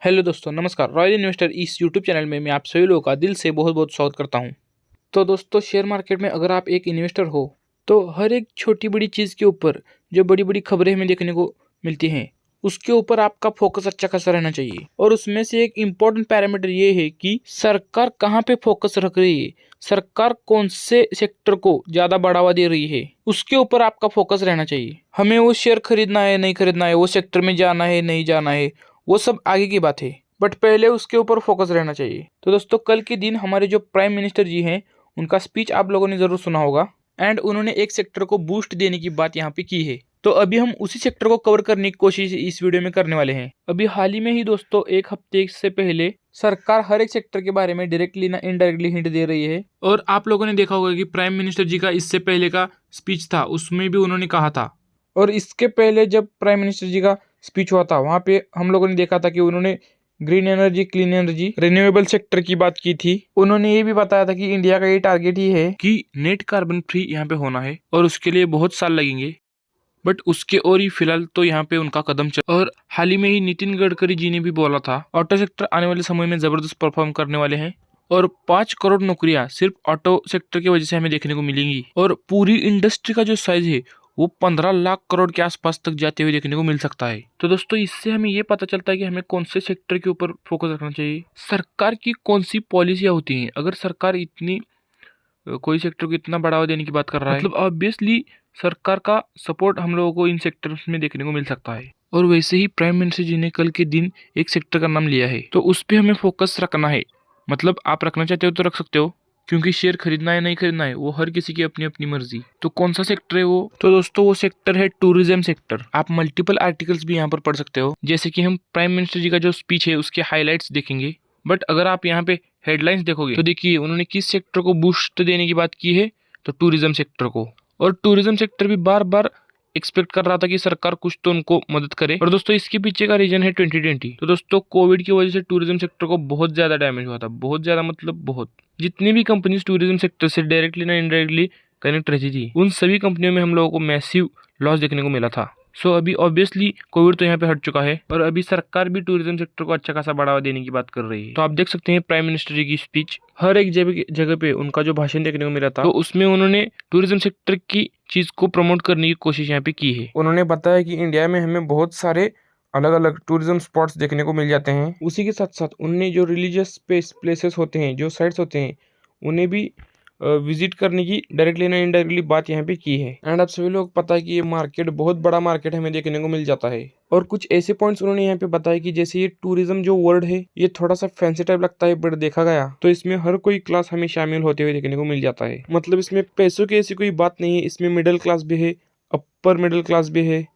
Hello दोस्तों, नमस्कार। Royal investor इस यूट्यूब चैनल में मैं आप सभी लोगों का दिल से बहुत बहुत स्वागत करता हूं। तो दोस्तों, शेयर मार्केट में अगर आप एक इन्वेस्टर हो तो हर एक छोटी बड़ी चीज़ के ऊपर जो बड़ी बड़ी खबरें हमें देखने को मिलती हैं उसके ऊपर आपका फोकस अच्छा खासा रहना चाहिए। और उसमें से एक इम्पोर्टेंट पैरामीटर ये है कि सरकार कहाँ पे फोकस रख रही है, सरकार कौन से सेक्टर को ज़्यादा बढ़ावा दे रही है, उसके ऊपर आपका फोकस रहना चाहिए। हमें वो शेयर खरीदना है नहीं खरीदना है, वो सेक्टर में जाना है नहीं जाना है, वो सब आगे की बात है, बट पहले उसके ऊपर फोकस रहना चाहिए। तो दोस्तों, कल के दिन हमारे जो प्राइम मिनिस्टर जी हैं उनका स्पीच आप लोगों ने जरूर सुना होगा एंड उन्होंने एक सेक्टर को बूस्ट देने की बात यहाँ पे की है। तो अभी हम उसी सेक्टर को कवर करने की कोशिश इस वीडियो में करने वाले हैं। अभी हाल ही में ही दोस्तों, एक हफ्ते से पहले सरकार हर एक सेक्टर के बारे में डायरेक्टली ना इनडायरेक्टली हिंट दे रही है। और आप लोगों ने देखा होगा कि प्राइम मिनिस्टर जी का इससे पहले का स्पीच था, उसमें भी उन्होंने कहा था। और इसके पहले जब प्राइम मिनिस्टर जी का स्पीच हुआ था वहाँ पे हम लोगों ने देखा था कि उन्होंने green energy, clean energy, renewable sector की बात की थी। उन्होंने ये भी बताया था कि इंडिया का ये टारगेट ही है कि नेट कार्बन फ्री यहाँ पे होना है और उसके लिए बहुत साल लगेंगे। बट उसके और ही फिलहाल तो यहाँ पे उनका कदम चल। और हाल ही में ही नितिन गडकरी जी ने भी बोला था ऑटो सेक्टर आने वाले समय में जबरदस्त परफॉर्म करने वाले हैं और 5 करोड़ नौकरियां सिर्फ ऑटो सेक्टर की वजह से हमें देखने को मिलेंगी। और पूरी इंडस्ट्री का जो साइज है वो 15 लाख करोड़ के आसपास तक जाते हुए देखने को मिल सकता है। तो दोस्तों, इससे हमें ये पता चलता है कि हमें कौन से सेक्टर के ऊपर फोकस रखना चाहिए, सरकार की कौन सी पॉलिसियां होती हैं। अगर सरकार इतनी कोई सेक्टर को इतना बढ़ावा देने की बात कर रहा है, मतलब ऑब्वियसली सरकार का सपोर्ट हम लोगों को इन सेक्टर्स में देखने को मिल सकता है। और वैसे ही प्राइम मिनिस्टर जी ने कल के दिन एक सेक्टर का नाम लिया है, तो उस पर हमें फोकस रखना है। मतलब आप रखना चाहते हो तो रख सकते हो, क्योंकि शेयर खरीदना है नहीं खरीदना है वो हर किसी की अपनी अपनी मर्जी। तो कौन सा सेक्टर है वो? तो दोस्तों, वो सेक्टर है टूरिज्म सेक्टर। आप मल्टीपल आर्टिकल्स भी यहाँ पर पढ़ सकते हो, जैसे कि हम प्राइम मिनिस्टर जी का जो स्पीच है उसके हाईलाइट्स देखेंगे। बट अगर आप यहाँ पे हेडलाइंस देखोगे तो देखिए उन्होंने किस सेक्टर को बूस्ट देने की बात की है, तो टूरिज्म सेक्टर को। और टूरिज्म सेक्टर भी बार बार एक्सपेक्ट कर रहा था कि सरकार कुछ तो उनको मदद करे। और दोस्तों, इसके पीछे का रीजन है 2020। तो दोस्तों, कोविड की वजह से टूरिज्म सेक्टर को बहुत ज्यादा डैमेज हुआ था, बहुत ज्यादा मतलब बहुत। जितनी भी कंपनीज टूरिज्म सेक्टर से डायरेक्टली ना इनडायरेक्टली कनेक्ट रहती थी, उन सभी कंपनियों में हम लोगों को मैसिव लॉस देखने को मिला था। सो अभी ऑब्वियसली कोविड तो यहाँ पे हट चुका है और अभी सरकार भी टूरिज्म सेक्टर को अच्छा खासा बढ़ावा देने की बात कर रही है। तो आप देख सकते हैं प्राइम मिनिस्टर जी की स्पीच, हर एक जगह पे उनका जो भाषण देखने को मिला था, तो उसमें उन्होंने टूरिज्म सेक्टर की चीज को प्रमोट करने की कोशिश यहाँ पे की है। उन्होंने बताया कि इंडिया में हमें बहुत सारे अलग अलग टूरिज्म स्पॉट्स देखने को मिल जाते हैं। उसी के साथ साथ उन्हें जो रिलीजियस प्लेसेस होते हैं, जो साइट्स होते हैं, उन्हें भी विजिट करने की डायरेक्टली ना इनडायरेक्टली बात यहाँ पे की है। एंड आप सभी लोग पता है कि ये मार्केट बहुत बड़ा मार्केट हमें देखने को मिल जाता है। और कुछ ऐसे पॉइंट्स उन्होंने यहाँ पे बताया कि जैसे ये टूरिज्म जो वर्ड है ये थोड़ा सा फैंसी टाइप लगता है, बट देखा गया तो इसमें हर कोई क्लास हमें शामिल होते हुए देखने को मिल जाता है। मतलब इसमें पैसों की ऐसी कोई बात नहीं है, इसमें मिडिल क्लास भी है, अपर मिडिल क्लास भी है,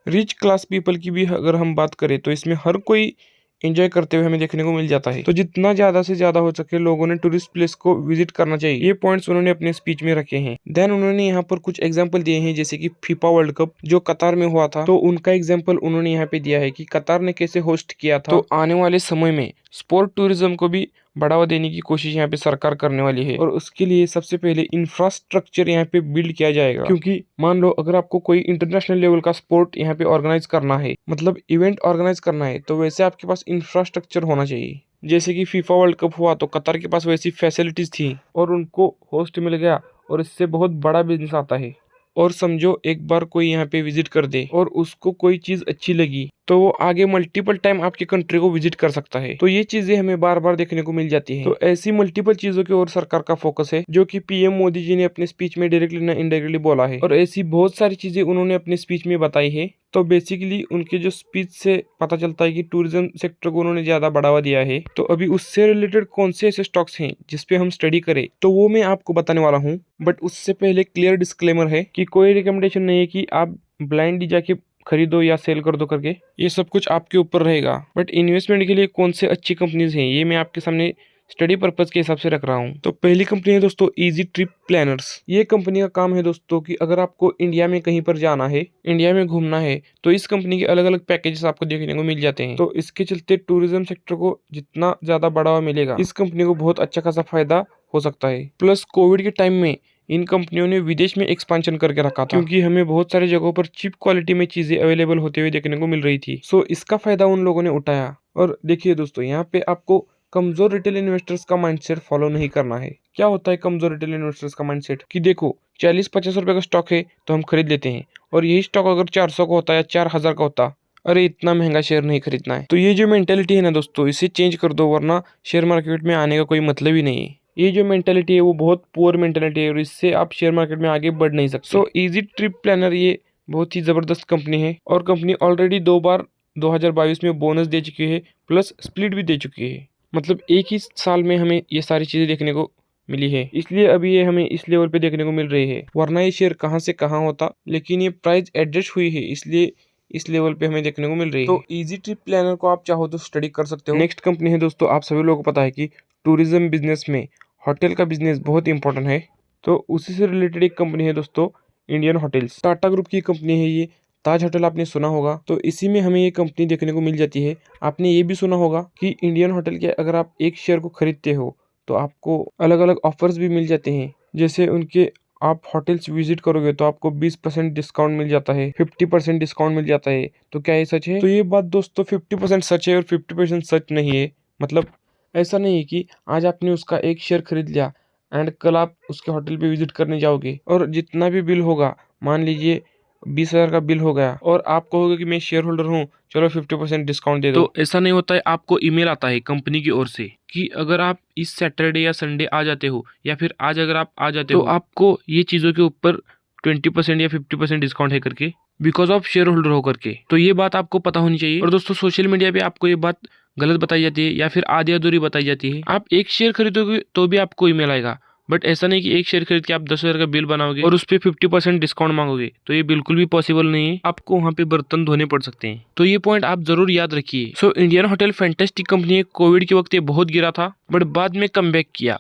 रिच क्लास पीपल की भी अगर हम बात करें तो इसमें हर कोई एंजॉय करते हुए हमें देखने को मिल जाता है। तो जितना ज्यादा से ज्यादा हो सके लोगों ने टूरिस्ट प्लेस को विजिट करना चाहिए, ये पॉइंट्स उन्होंने अपने स्पीच में रखे हैं। देन उन्होंने यहाँ पर कुछ एग्जांपल दिए हैं, जैसे कि फीफा वर्ल्ड कप जो कतार में हुआ था, तो उनका एग्जांपल उन्होंने यहाँ पे दिया है कि कतार ने कैसे होस्ट किया था। तो आने वाले समय में स्पोर्ट टूरिज्म को भी बढ़ावा देने की कोशिश यहाँ पे सरकार करने वाली है और उसके लिए सबसे पहले इंफ्रास्ट्रक्चर यहाँ पे बिल्ड किया जाएगा। क्योंकि मान लो अगर आपको कोई इंटरनेशनल लेवल का स्पोर्ट यहाँ पे ऑर्गेनाइज करना है, मतलब इवेंट ऑर्गेनाइज करना है, तो वैसे आपके पास इंफ्रास्ट्रक्चर होना चाहिए। जैसे कि फीफा वर्ल्ड कप हुआ तो कतर के पास वैसी फैसिलिटीज थी और उनको होस्ट मिल गया और इससे बहुत बड़ा बिजनेस आता है। और समझो एक बार कोई यहाँ पे विजिट कर दे और उसको कोई चीज अच्छी लगी तो वो आगे मल्टीपल टाइम आपकी कंट्री को विजिट कर सकता है। तो ये चीजें हमें बार बार देखने को मिल जाती हैं। तो ऐसी मल्टीपल चीजों की ओर सरकार का फोकस है, जो कि पीएम मोदी जी ने अपने स्पीच में डायरेक्टली ना इनडायरेक्टली बोला है। और ऐसी बहुत सारी चीजें उन्होंने अपने स्पीच में बताई है। तो बेसिकली उनके जो स्पीच से पता चलता है कि टूरिज्म सेक्टर को उन्होंने ज्यादा बढ़ावा दिया है। तो अभी उससे रिलेटेड कौन से ऐसे स्टॉक्स हैं जिसपे हम स्टडी करें, तो वो मैं आपको बताने वाला हूँ। बट उससे पहले क्लियर डिस्क्लेमर है कि कोई रिकमेंडेशन नहीं है कि आप ब्लाइंडली जाके खरीदो या सेल कर दो करके, ये सब कुछ आपके ऊपर रहेगा। बट इन्वेस्टमेंट के लिए कौन से अच्छी कंपनीज हैं ये मैं आपके सामने स्टडी पर्पज के हिसाब से रख रहा हूँ। तो पहली कंपनी है दोस्तों इजी ट्रिप प्लानर्स। ये कंपनी का काम है दोस्तों कि अगर आपको इंडिया में कहीं पर जाना है, इंडिया में घूमना है, तो इस कंपनी के अलग अलग पैकेजेस आपको देखने को मिल जाते हैं। तो इसके चलते टूरिज्म सेक्टर को जितना ज्यादा बढ़ावा मिलेगा, इस कंपनी को बहुत अच्छा खासा फायदा हो सकता है। प्लस कोविड के टाइम में इन कंपनियों ने विदेश में एक्सपांशन करके रखा था, क्योंकि हमें बहुत सारी जगहों पर चीप क्वालिटी में चीजें अवेलेबल होते हुए देखने को मिल रही थी। सो इसका फायदा उन लोगों ने उठाया और देखिए दोस्तों, यहाँ पे आपको कमजोर रिटेल इन्वेस्टर्स का माइंडसेट फॉलो नहीं करना है। क्या होता है कमजोर रिटेल इन्वेस्टर्स का माइंडसेट? कि देखो 40-50 रुपए का स्टॉक है तो हम खरीद लेते हैं, और यही स्टॉक अगर 400 का होता है या 4000 का होता, अरे इतना महंगा शेयर नहीं खरीदना है। तो ये जो मेंटेलिटी है ना दोस्तों, इसे चेंज कर दो, वरना शेयर मार्केट में आने का कोई मतलब ही नहीं है। ये जो मेंटेलिटी है वो बहुत पुअर मेंटेलिटी है, और इससे आप शेयर मार्केट में आगे बढ़ नहीं सकते। सो इजी ट्रिप प्लानर ये बहुत ही जबरदस्त कंपनी है, और कंपनी ऑलरेडी 2 बार 2022 में बोनस दे चुकी है, प्लस स्प्लिट भी दे चुकी है। मतलब एक ही साल में हमें ये सारी चीजें देखने को मिली है, इसलिए अभी ये हमें इस लेवल पे देखने को मिल रही है, वरना ये शेयर कहाँ से कहाँ होता। लेकिन ये प्राइस एडजस्ट हुई है, इसलिए इस लेवल पे हमें देखने को मिल रही है। तो इजी ट्रिप प्लानर को आप चाहो तो स्टडी कर सकते हो। नेक्स्ट कंपनी है दोस्तों, आप सभी लोगों को पता है कि टूरिज्म बिजनेस में होटल का बिजनेस बहुत इंपॉर्टेंट है। तो उसी से रिलेटेड एक कंपनी है दोस्तों, इंडियन होटल्स। टाटा ग्रुप की कंपनी है ये। ताज होटल आपने सुना होगा, तो इसी में हमें ये कंपनी देखने को मिल जाती है। आपने ये भी सुना होगा कि इंडियन होटल के अगर आप एक शेयर को खरीदते हो तो आपको अलग अलग ऑफर्स भी मिल जाते हैं। जैसे उनके आप होटल्स विजिट करोगे तो आपको 20% डिस्काउंट मिल जाता है, 50% डिस्काउंट मिल जाता है। तो क्या ये सच है? तो ये बात दोस्तों 50% सच है और 50% सच नहीं है। मतलब ऐसा नहीं है कि आज आपने उसका एक शेयर खरीद लिया एंड कल आप उसके होटल पे विजिट करने जाओगे, और जितना भी बिल होगा, मान लीजिए 20,000 का बिल हो गया, और आप कहोगे कि मैं शेयर होल्डर हूँ, चलो 50% डिस्काउंट दे दो। तो ऐसा नहीं होता है। आपको ईमेल आता है कंपनी की ओर से कि अगर आप इस सैटरडे या संडे आ जाते हो, या फिर आज अगर आप आ जाते हो, तो आपको ये चीज़ों के ऊपर 20% या 50% डिस्काउंट है करके, बिकॉज ऑफ शेयर होल्डर हो करके। तो ये बात आपको पता होनी चाहिए। और दोस्तों सोशल मीडिया पे आपको ये बात गलत बताई जाती है, या फिर आधी अधूरी बताई जाती है। आप एक शेयर खरीदोगे तो भी आपको ईमेल आएगा, बट ऐसा नहीं कि एक शेयर खरीद के आप 10,000 का बिल बनाओगे और उस पर 50% डिस्काउंट मांगोगे, तो ये बिल्कुल भी पॉसिबल नहीं है। आपको वहाँ पे बर्तन धोने पड़ सकते हैं। तो ये पॉइंट आप जरूर याद रखिए। So Indian hotel fantastic company है। कोविड के वक्त ये बहुत गिरा था, बट बाद में कम बैक किया।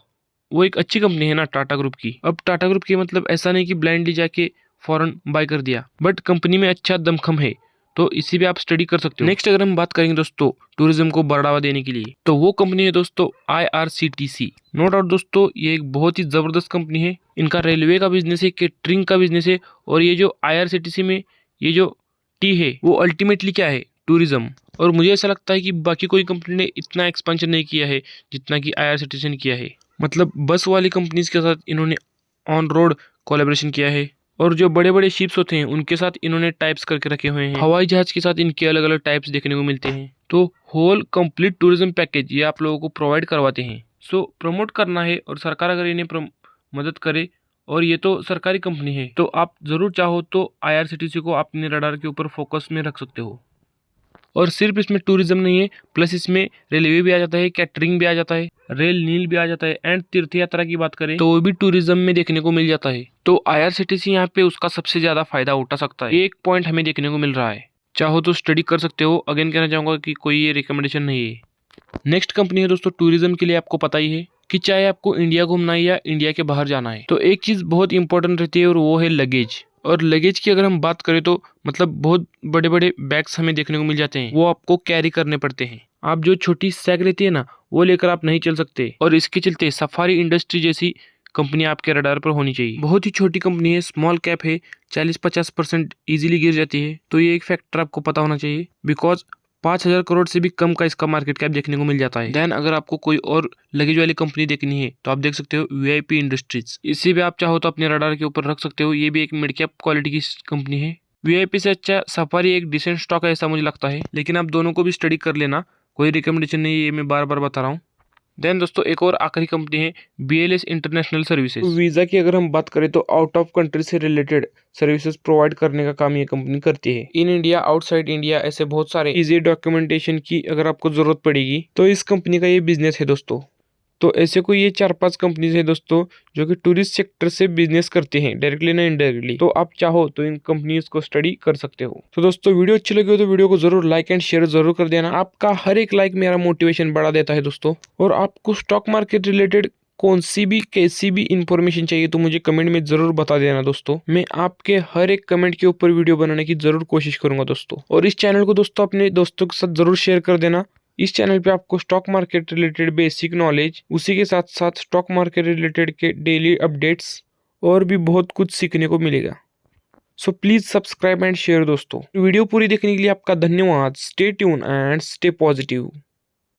वो एक अच्छी कंपनी है ना टाटा ग्रुप की। अब टाटा ग्रुप की मतलब ऐसा नहीं कि ब्लाइंडली जाके फॉरन बाय कर दिया, बट कंपनी में अच्छा दमखम है, तो इसी पे आप स्टडी कर सकते हो। नेक्स्ट अगर हम बात करेंगे दोस्तों टूरिज्म को बढ़ावा देने के लिए, तो वो कंपनी है दोस्तों IRCTC। नो डाउट दोस्तों ये एक बहुत ही जबरदस्त कंपनी है। इनका रेलवे का बिजनेस है, केटरिंग का बिजनेस है, और ये जो IRCTC में ये जो टी है वो अल्टीमेटली क्या है? टूरिज्म। और मुझे ऐसा लगता है कि बाकी कोई कंपनी ने इतना एक्सपेंशन नहीं किया है जितना कि IRCTC ने किया है। मतलब बस वाली कंपनीज के साथ इन्होंने ऑन रोड कोलैबोरेशन किया है, और जो बड़े बड़े शिप्स होते हैं उनके साथ इन्होंने टाइप्स करके रखे हुए हैं। हवाई जहाज के साथ इनके अलग अलग टाइप्स देखने को मिलते हैं। तो होल कंप्लीट टूरिज्म पैकेज ये आप लोगों को प्रोवाइड करवाते हैं। सो प्रमोट करना है, और सरकार अगर इन्हें मदद करे, और ये तो सरकारी कंपनी है, तो आप जरूर चाहो तो IRCTC को अपने रडार के ऊपर फोकस में रख सकते हो। और सिर्फ इसमें टूरिज्म नहीं है, प्लस इसमें रेलवे भी आ जाता है, कैटरिंग भी आ जाता है, रेल नील भी आ जाता है, एंड तीर्थ यात्रा की बात करें तो वो भी टूरिज्म में देखने को मिल जाता है। तो IRCTC यहाँ पे उसका सबसे ज्यादा फायदा उठा सकता है। एक पॉइंट हमें देखने को मिल रहा है, चाहो तो स्टडी कर सकते हो। अगेन कहना चाहूंगा कि कोई ये रिकमेंडेशन नहीं है। नेक्स्ट कंपनी है दोस्तों टूरिज्म के लिए आपको पता ही है कि चाहे आपको इंडिया घूमना है या इंडिया के बाहर जाना है, तो एक चीज बहुत इंपॉर्टेंट रहती है, और वो है लगेज। और लगेज की अगर हम बात करें तो मतलब बहुत बड़े बड़े बैग्स हमें देखने को मिल जाते हैं, वो आपको कैरी करने पड़ते हैं। आप जो छोटी सैक रहती है ना, वो लेकर आप नहीं चल सकते, और इसके चलते सफारी इंडस्ट्री जैसी कंपनी आपके रडार पर होनी चाहिए। बहुत ही छोटी कंपनी है, स्मॉल कैप है, 40-50% इजीली गिर जाती है। तो ये एक फैक्टर आपको पता होना चाहिए, बिकॉज 5,000 करोड़ से भी कम का इसका मार्केट कैप देखने को मिल जाता है। देन अगर आपको कोई और लगेज वाली कंपनी देखनी है तो आप देख सकते हो VIP इंडस्ट्रीज। इसी भी आप चाहो तो अपने रडार के ऊपर रख सकते हो। ये भी एक मिड कैप क्वालिटी की कंपनी है। VIP से अच्छा सफारी एक डिसेंट स्टॉक है ऐसा मुझे लगता है, लेकिन आप दोनों को भी स्टडी कर लेना, कोई रिकमेंडेशन नहीं है, ये मैं बार बार बता रहा हूँ। देन दोस्तों एक और आखिरी कंपनी है BLS इंटरनेशनल सर्विसेज। वीजा की अगर हम बात करें तो आउट ऑफ कंट्री से रिलेटेड सर्विसेज प्रोवाइड करने का काम ये कंपनी करती है। इन इंडिया, आउटसाइड इंडिया, ऐसे बहुत सारे इजी डॉक्यूमेंटेशन की अगर आपको जरूरत पड़ेगी तो इस कंपनी का ये बिजनेस है दोस्तों। तो ऐसे कोई ये 4-5 कंपनीज है दोस्तों जो कि टूरिस्ट सेक्टर से बिजनेस करते हैं, डायरेक्टली ना इनडायरेक्टली। तो आप चाहो तो इन कंपनीज को स्टडी कर सकते हो। तो दोस्तों वीडियो अच्छी लगी हो तो वीडियो को जरूर लाइक एंड शेयर जरूर कर देना। आपका हर एक लाइक मेरा मोटिवेशन बढ़ा देता है दोस्तों। और आपको स्टॉक मार्केट रिलेटेड कौन सी भी कैसी भी इंफॉर्मेशन चाहिए तो मुझे कमेंट में जरूर बता देना दोस्तों। मैं आपके हर एक कमेंट के ऊपर वीडियो बनाने की जरूर कोशिश करूंगा दोस्तों। और इस चैनल को दोस्तों अपने दोस्तों के साथ जरूर शेयर कर देना। इस चैनल पे आपको stock market related basic knowledge, उसी के साथ साथ स्टॉक मार्केट रिलेटेड के डेली अपडेट्स और भी बहुत कुछ सीखने को मिलेगा। So please subscribe and share दोस्तों। वीडियो पूरी देखने के लिए आपका धन्यवाद। Stay tune and stay positive.